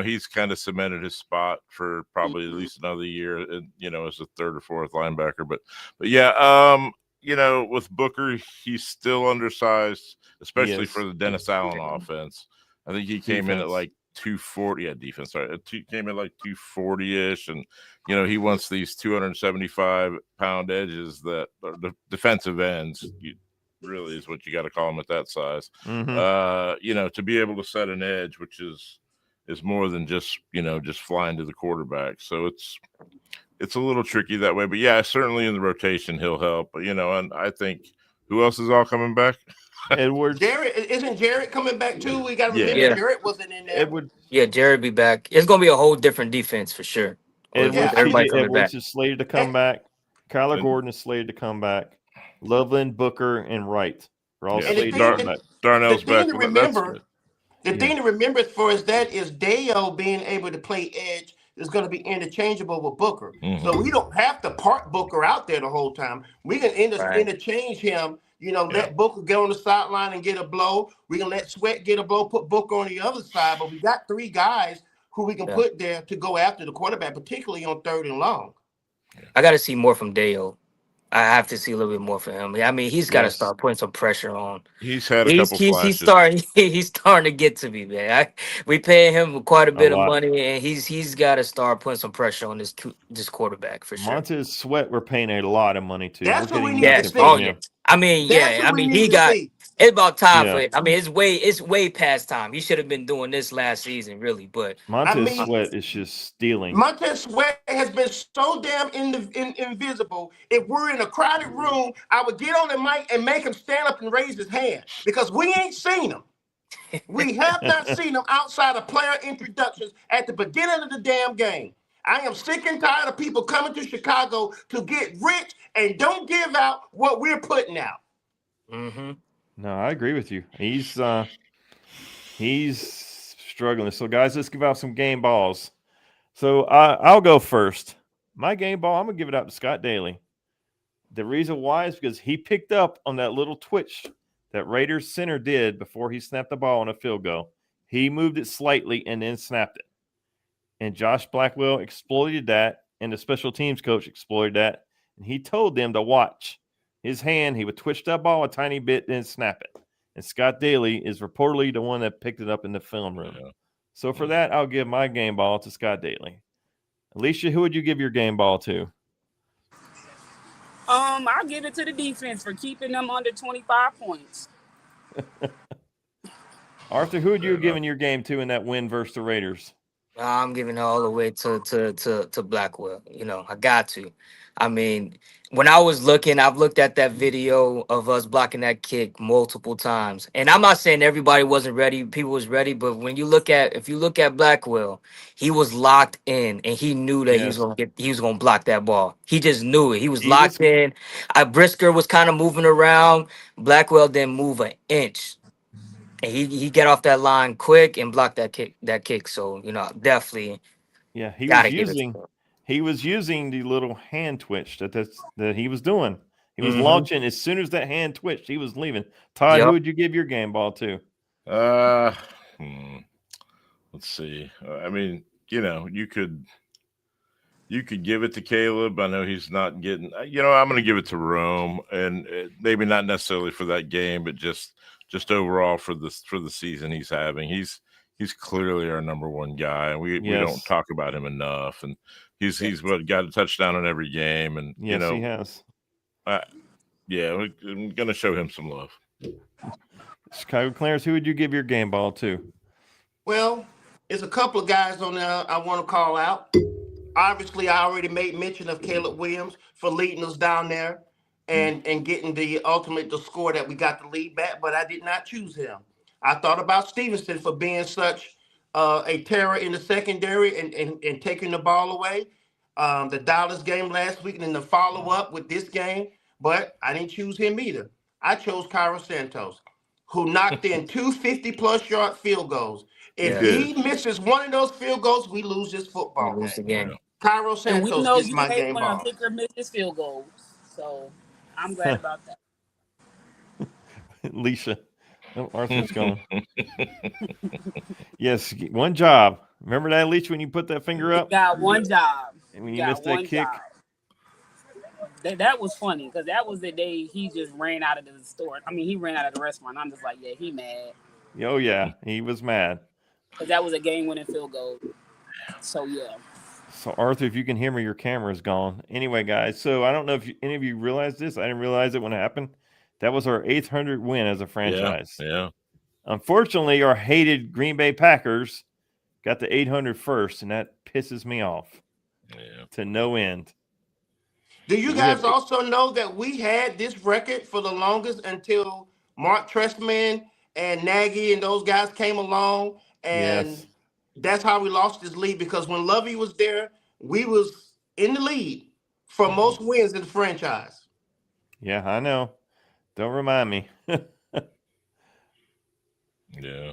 he's kind of cemented his spot for probably at least another year, as a third or fourth linebacker. But yeah, with Booker, he's still undersized, especially Yes. for the Dennis Allen offense. I think he came in at Defense. like 240. Yeah, defense. Sorry, came in like 240-ish, and he wants these 275-pound edges that are the defensive ends. Really is what you got to call them at that size. Mhm. To be able to set an edge, which is more than just flying to the quarterback. So it's a little tricky that way. But yeah, certainly in the rotation he'll help. And I think who else is all coming back? Edwards. Isn't Jarrett coming back too? We got to Yeah. remember Yeah. Jarrett wasn't in there. Edwards. Yeah, Jared be back. It's gonna be a whole different defense for sure. With Edwards, everybody TJ coming Edwards back. is slated to come back. Kyler And- Gordon is slated to come back. Loveland, Booker, and Wright are all Yeah. And the slated thing to come that- back. Darnell's the thing back. to Well, that's remember- good. The thing to remember as far as that is Dale being able to play edge is going to be interchangeable with Booker. Mhm. So we don't have to park Booker out there the whole time. We can Right. interchange him, let Booker get on the sideline and get a blow. We can let Sweat get a blow, put Booker on the other side. But we got three guys who we can Yeah. put there to go after the quarterback, particularly on 3rd and long. I got to see more from Dale. I have to see a little bit more from him. I mean, he's got to Yes. start putting some pressure on. He's had a He's couple flashes. he's starting to get to me, man. We pay him quite a bit of lot. money, and he's got to start putting some pressure on this quarterback for sure. Montez Sweat, we're paying a lot of money to. That's We're what we getting need to nothing Yes. see. from Oh him. yeah. I mean, That's yeah. what I we mean, need he to got. see. It's about time Yeah. for it. I mean, it's way past time. He should have been doing this last season, really. But Montez mean- Sweat is just stealing. Montez Sweat has been so damn invisible. If we're in a crowded room, I would get on the mic and make him stand up and raise his hand because we ain't seen him. We have not seen him outside of player introductions at the beginning of the damn game. I am sick and tired of people coming to Chicago to get rich and don't give out what we're putting out. mhm. No, I agree with you. He's struggling. So, guys, let's give out some game balls. So, I'll go first. My game ball, I'm gonna give it out to Scott Daly. The reason why is because he picked up on that little twitch that Raiders center did before he snapped the ball on a field goal. He moved it slightly and then snapped it. And Josh Blackwell exploited that, and the special teams coach exploited that. And he told them to watch his hand. He would twitch that ball a tiny bit, then snap it. And Scott Daly is reportedly the one that picked it up in the film room. Yeah. So for that, I'll give my game ball to Scott Daly. Alicia, who would you give your game ball to? I'll give it to the defense for keeping them under 25 points. Arthur, who would you Fair have given your game to in that win versus the Raiders? I'm giving it all the way to Blackwell. I got to. I mean, when I was looking, I've looked at that video of us blocking that kick multiple times. And I'm not saying everybody wasn't ready, people was ready, but if you look at Blackwell, he was locked in and he knew that Yes. he was gonna block that ball. He just knew it. He was He was- locked in. Brisker was kind of moving around. Blackwell didn't move an inch. And he got off that line quick and blocked that kick. So, definitely Yeah, gotta give it to him. he was using the little hand twitch that he was doing. He was Mhm. launching as soon as that hand twitched, he was leaving. Todd, Yep. who would you give your game ball to? Let's see. I mean, you could give it to Caleb. I know he's not getting. I'm going to give it to Rome, and maybe not necessarily for that game, but just overall for the season he's having. He's clearly our number one guy, and we don't talk about him enough. And he's got a touchdown in every game, and Yes, he has. I'm going to show him some love. Chicago Clarence, who would you give your game ball to? Well, there's a couple of guys on there I want to call out. Obviously, I already made mention of Caleb Williams for leading us down there and getting the score that we got the lead back, but I did not choose him. I thought about Stevenson for being such a terror in the secondary and taking the ball away. The Dallas game last week and then the follow-up with this game, but I didn't choose him either. I chose Cairo Santos, who knocked in 2 50-plus yard field goals. If he misses one of those field goals, we lose this football Lose the game. Cairo And Santos we know is you my hate game when a ball. kicker misses field goals. So I'm glad about that. Leisha. Oh, Arthur's gone. Yes, one job. Remember that, Leisha, when you put that finger up? Got one job. And when you missed that kick? That was funny because that was the day he just ran out of the store. I mean, he ran out of the restaurant. I'm just like, yeah, he mad. Oh, yeah, he was mad. Because that was a game-winning field goal. So, yeah. So, Arthur, if you can hear me, your camera's gone. Anyway, guys, so I don't know if any of you realized this. I didn't realize it when it happened. That was our 800th win as a franchise. Yeah. Unfortunately, our hated Green Bay Packers got the 800 first, and that pisses me off to no end. Do you guys also know that we had this record for the longest until Mark Trestman and Nagy and those guys came along, and that's how we lost this lead, because when Lovey was there, we was in the lead for most wins in the franchise. Yeah, I know. Don't remind me. Yeah.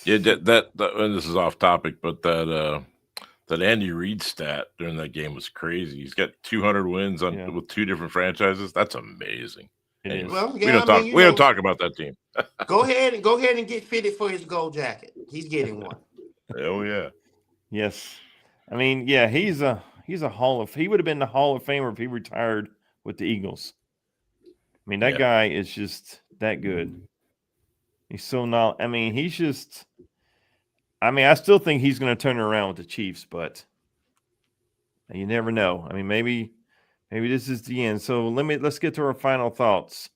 That and this is off topic, but that Andy Reid stat during that game was crazy. He's got 200 wins with two different franchises. That's amazing. It is. Well, we don't talk about that team. Go ahead and get fitted for his gold jacket. He's getting one. Oh yeah. Yes. I mean, yeah, he would have been the Hall of Famer if he retired with the Eagles. I mean, that guy is just that good. He's so not. I mean, he's just. I mean, I still think he's going to turn around with the Chiefs, but you never know. I mean, maybe this is the end. So let's get to our final thoughts.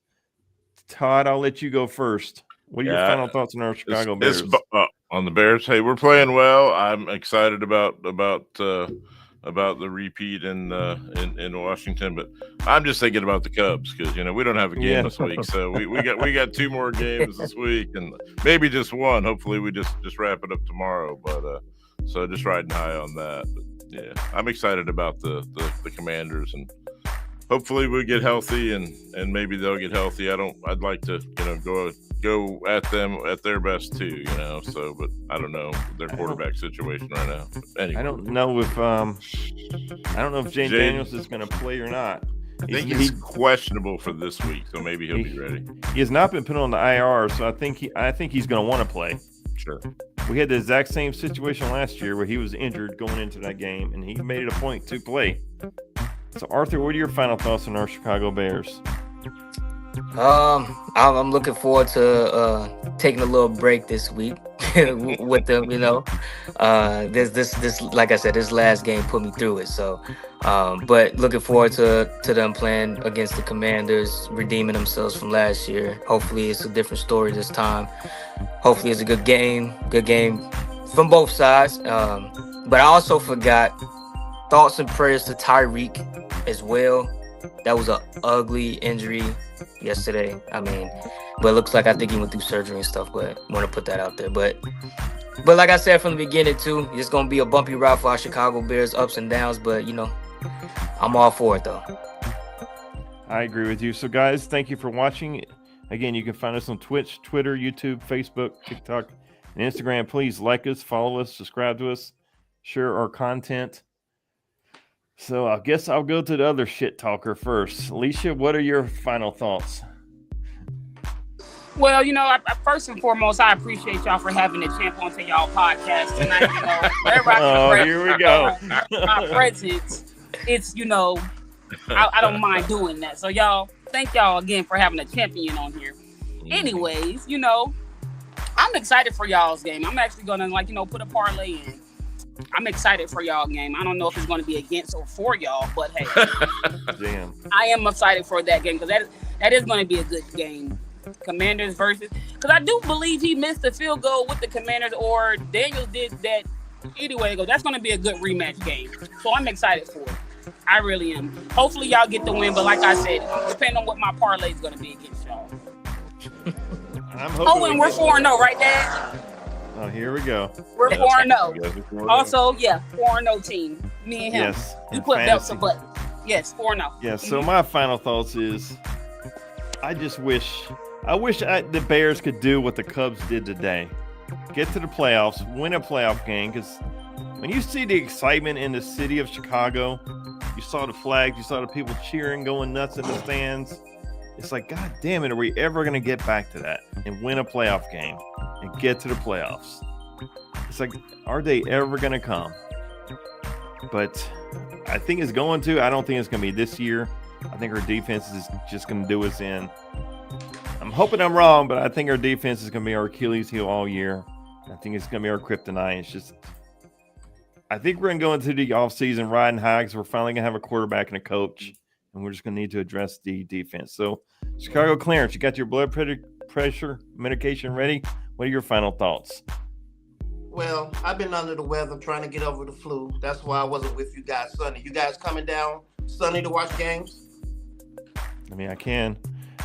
Todd, I'll let you go first. What are your final thoughts on our Chicago Bears? On the Bears, hey, we're playing well. I'm excited about the repeat in Washington, but I'm just thinking about the Cubs because we don't have a game this week, so we got 2 more games this week and maybe just one. Hopefully, we just wrap it up tomorrow. But so just riding high on that. But yeah, I'm excited about the Commanders, and hopefully we get healthy and maybe they'll get healthy. I'd like to go at them at their best too, so but I don't know their quarterback situation right now. But anyway. I don't know if Jane Daniels is going to play or not. I think he's questionable for this week, so maybe he'll be ready. He has not been put on the IR, so I think he's going to want to play. Sure. We had the exact same situation last year where he was injured going into that game, and he made it a point to play. So, Arthur, what are your final thoughts on our Chicago Bears? I'm looking forward to taking a little break this week with them. This like I said, this last game put me through it. So, but looking forward to them playing against the Commanders, redeeming themselves from last year. Hopefully, it's a different story this time. Hopefully, it's a good game from both sides. But I also forgot thoughts and prayers to Tyreek as well. That was an ugly injury yesterday. I mean, but it looks like I think he went through surgery and stuff, but want to put that out there. But like I said from the beginning too, it's going to be a bumpy ride for our Chicago Bears, ups and downs, but you know, I'm all for it though. I agree with you. So guys, thank you for watching. Again, you can find us on Twitch, Twitter, YouTube, Facebook, TikTok, and Instagram. Please like us, follow us, subscribe to us, share our content. So I guess I'll go to the other shit talker first. Alicia, what are your final thoughts? Well, you know, I first and foremost, I appreciate y'all for having the champ onto y'all podcast tonight. You know, wherever I can here we go. my presence, it's, you know, I don't mind doing that. So y'all, thank y'all again for having a champion on here. Anyways, you know, I'm excited for y'all's game. I'm actually gonna put a parlay in. I'm excited for y'all game. I don't know if it's going to be against or for y'all, but hey, Damn. I am excited for that game because that is going to be a good game. Commanders versus, because I do believe he missed the field goal with the Commanders, or Daniels did that anyway. That's going to be a good rematch game. So I'm excited for it. I really am. Hopefully y'all get the win, but like I said, depending on what my parlay is going to be against y'all. I'm hoping Oh, and we're 4-0, right, Dad? Oh, here we go. We're 4-0. Yes, it's 4-0. Also, yeah, 4-0 team. Me and him. Yes. We in put belts fantasy. to buttons. Yes, 4-0. Yes. So my final thoughts is, I wish the Bears could do what the Cubs did today. Get to the playoffs, win a playoff game, because when you see the excitement in the city of Chicago, you saw the flags, you saw the people cheering, going nuts in the stands. It's like, God damn it, are we ever going to get back to that and win a playoff game and get to the playoffs? It's like, are they ever going to come? But I think it's going to. I don't think it's going to be this year. I think our defense is just going to do us in. I'm hoping I'm wrong, but I think our defense is going to be our Achilles heel all year. I think it's going to be our kryptonite. It's just, I think we're going to go into the offseason riding high because we're finally going to have a quarterback and a coach, and we're just going to need to address the defense. So, Chicago Clarence, you got your blood pressure medication ready? What are your final thoughts? Well, I've been under the weather trying to get over the flu. That's why I wasn't with you guys Sunday. You guys coming down Sunday to watch games? I mean, I can.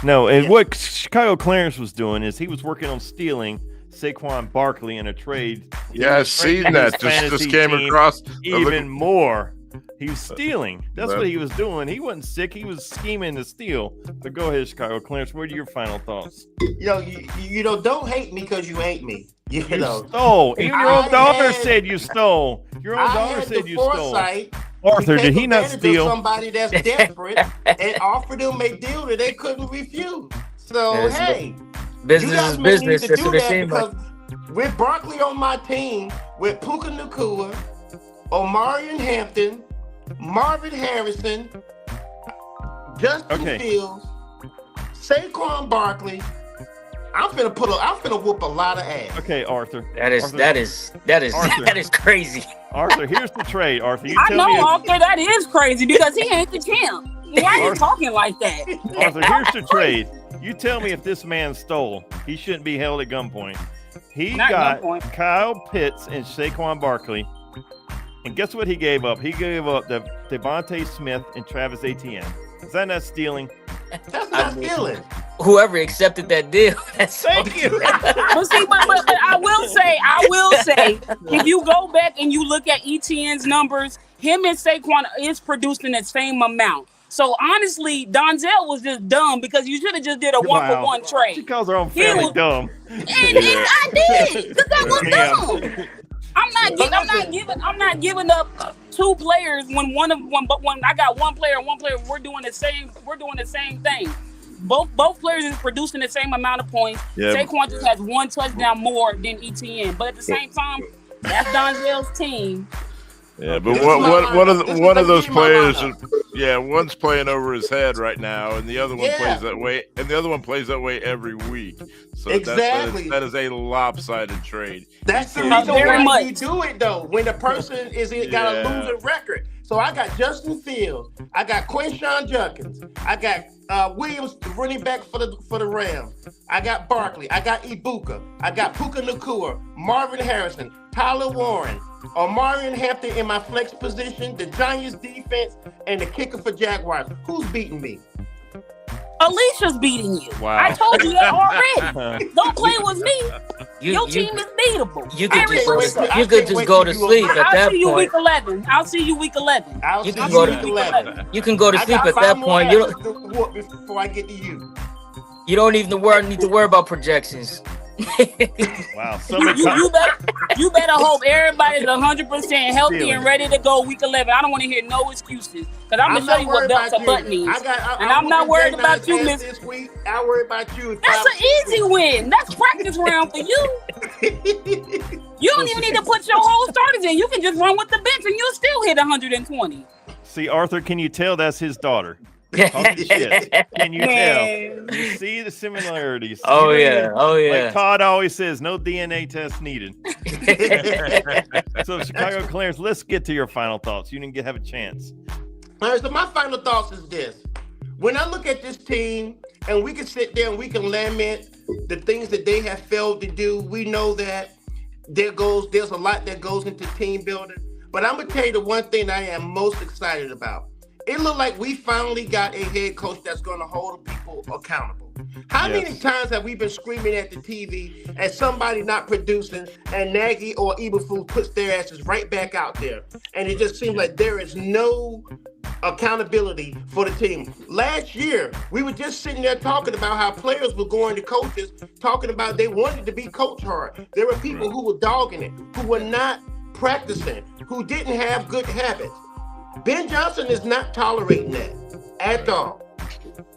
No, and Yeah. what Chicago Clarence was doing is he was working on stealing Saquon Barkley in a trade. Yeah, I've seen that. Just Fantasy came team across. even more. He was stealing. That's what he was doing. He wasn't sick. He was scheming to steal. But go ahead, Chicago Clarence. What are your final thoughts? You know, don't hate me because you ain't me. You You know, stole. Even your own I daughter had- said you stole. Your own I daughter had said the you stole. foresight Arthur, to did take he not advantage of steal? somebody that's desperate and offer them a deal that they couldn't refuse. So Yes, hey, Business you guys is may need business. to That's do what it that seems like. because with Barkley on my team, with Puka Nacua, Omarion Hampton, Marvin Harrison, Justin Fields, Saquon Barkley, I'm finna whoop a lot of ass. Okay, Arthur. That is Arthur. crazy. Arthur, here's the trade. Arthur, you I tell know, me. Arthur, that is crazy because he ain't the champ. Why are you Arthur- talking like that? Arthur, here's the trade. You tell me if this man stole. He shouldn't be held at gunpoint. He Not got gunpoint. Kyle Pitts and Saquon Barkley. And guess what he gave up? He gave up the Devontae Smith and Travis Etienne. Is that not stealing? That's not stealing. Whoever accepted that deal. Thank you. But see, but I will say, if you go back and you look at ETN's numbers, him and Saquon is producing the same amount. So honestly, Donzel was just dumb because you should have just did a one-for-one She trade. calls her own He family was- dumb. And I did, because that was Yeah. dumb. I'm not giving up two players when when I got one player, we're doing the same thing. Both players is producing the same amount of points. Yeah. Saquon just has one touchdown more than ETN, but at the same time, that's Donzel's team. Yeah, but This is my lineup. one of This those is my players, lineup. one's playing over his head right now, and the other one Yeah. plays that way, and the other one plays that way every week. So Exactly. that is a lopsided trade. That's the Not reason very why much. you do it though. When the person got a Yeah. losing record. So I got Justin Fields, I got Quinshon Judkins, I got Williams, the running back for the Rams. I got Barkley, I got Ibuka, I got Puka Nacua, Marvin Harrison, Tyler Warren, Omarion Hampton in my flex position, the Giants defense, and the kicker for Jaguars. Who's beating me? Alicia's beating you. Wow. I told you that already. Don't play with me. Your team is beatable. You could just, I you could can't just wait go till to you sleep open- at I'll that see you point. week 11. I'll see you week 11. I'll You see can you go week to- 11. You can go to I sleep got at 5 that more point. You asses don't. to whoop before I get to you. You don't even need to worry about projections. Wow. You better hope everybody's 100% healthy and ready to go week 11. I don't want to hear no excuses because I'm gonna show you what belts and butt means. And I'm not worried about you, Miss. This week, I worry about you. That's an easy win. That's practice round for you. You don't even need to put your whole starters in. You can just run with the bench and you'll still hit 120. See, Arthur, can you tell that's his daughter? Talking shit. Can you Man. tell? You see the similarities. Oh You don't yeah, even- oh Like yeah. Todd always says, no DNA test needed. So, Chicago Clarence, let's get to your final thoughts. You didn't have a chance. All right, so my final thoughts is this. When I look at this team, and we can sit there and we can lament the things that they have failed to do, we know that there's a lot that goes into team building. But I'm going to tell you the one thing I am most excited about. It looked like we finally got a head coach that's going to hold people accountable. How Yes. many times have we been screaming at the TV at somebody not producing, and Nagy or Eberflus puts their asses right back out there? And it just seems like there is no accountability for the team. Last year, we were just sitting there talking about how players were going to coaches, talking about they wanted to be coach hard. There were people who were dogging it, who were not practicing, who didn't have good habits. Ben Johnson is not tolerating that at all.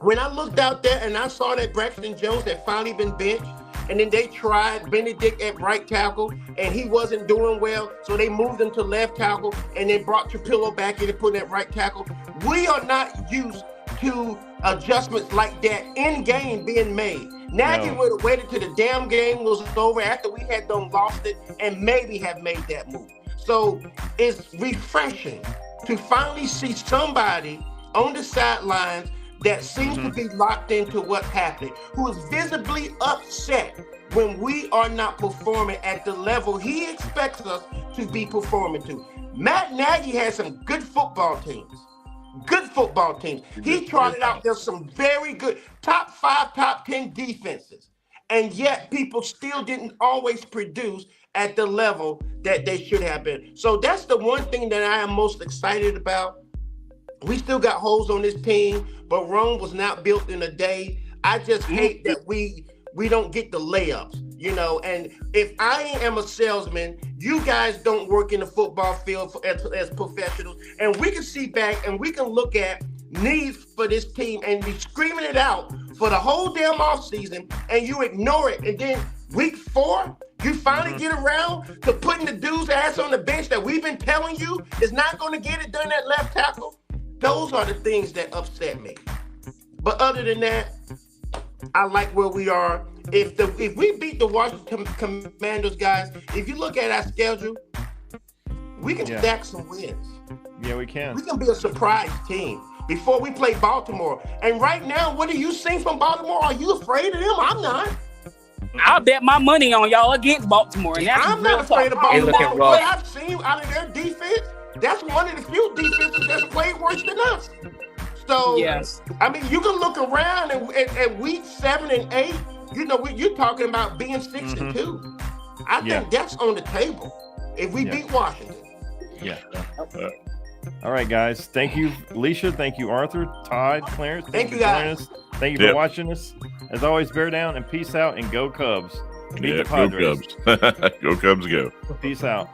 When I looked out there and I saw that Braxton Jones had finally been benched, and then they tried Benedict at right tackle, and he wasn't doing well, so they moved him to left tackle, and then brought Trapillo back in and put him at right tackle. We are not used to adjustments like that in game being made. Nagy would have waited till the damn game was over after we had done lost it and maybe have made that move. So it's refreshing to finally see somebody on the sidelines that seems to be locked into what's happening, who is visibly upset when we are not performing at the level he expects us to be performing to. Matt Nagy has some good football teams. He trotted out there some very good top 5, top 10 defenses. And yet people still didn't always produce at the level that they should have been. So that's the one thing that I am most excited about. We still got holes on this team, but Rome was not built in a day. I just hate that we don't get the layups, you know. And if I am a salesman, you guys don't work in the football field as professionals. And we can see back and we can look at needs for this team and be screaming it out for the whole damn offseason, and you ignore it. And then week 4, you finally get around to putting the dude's ass on the bench that we've been telling you is not going to get it done at left tackle. Those are the things that upset me. But other than that, I like where we are. If we beat the Washington Commanders, guys, if you look at our schedule, we can stack some wins. Yeah, we can. We can be a surprise team before we play Baltimore. And right now, what do you see from Baltimore? Are you afraid of them? I'm not. I'll bet my money on y'all against Baltimore. And that's I'm not afraid of They looking Baltimore. rough. What I've seen out of their defense, that's one of the few defenses that's played worse than us. So, yes. I mean, you can look around at week 7 and 8. You know, you're talking about being 6-2. I think that's on the table if we beat Washington. Yeah. All right, guys. Thank you, Alicia. Thank you, Arthur, Todd, Clarence. Thank you, for joining guys. us. Thank you for watching us. As always, bear down and peace out and go Cubs. Beat the Go Padres. Cubs. Go Cubs, go. Peace out.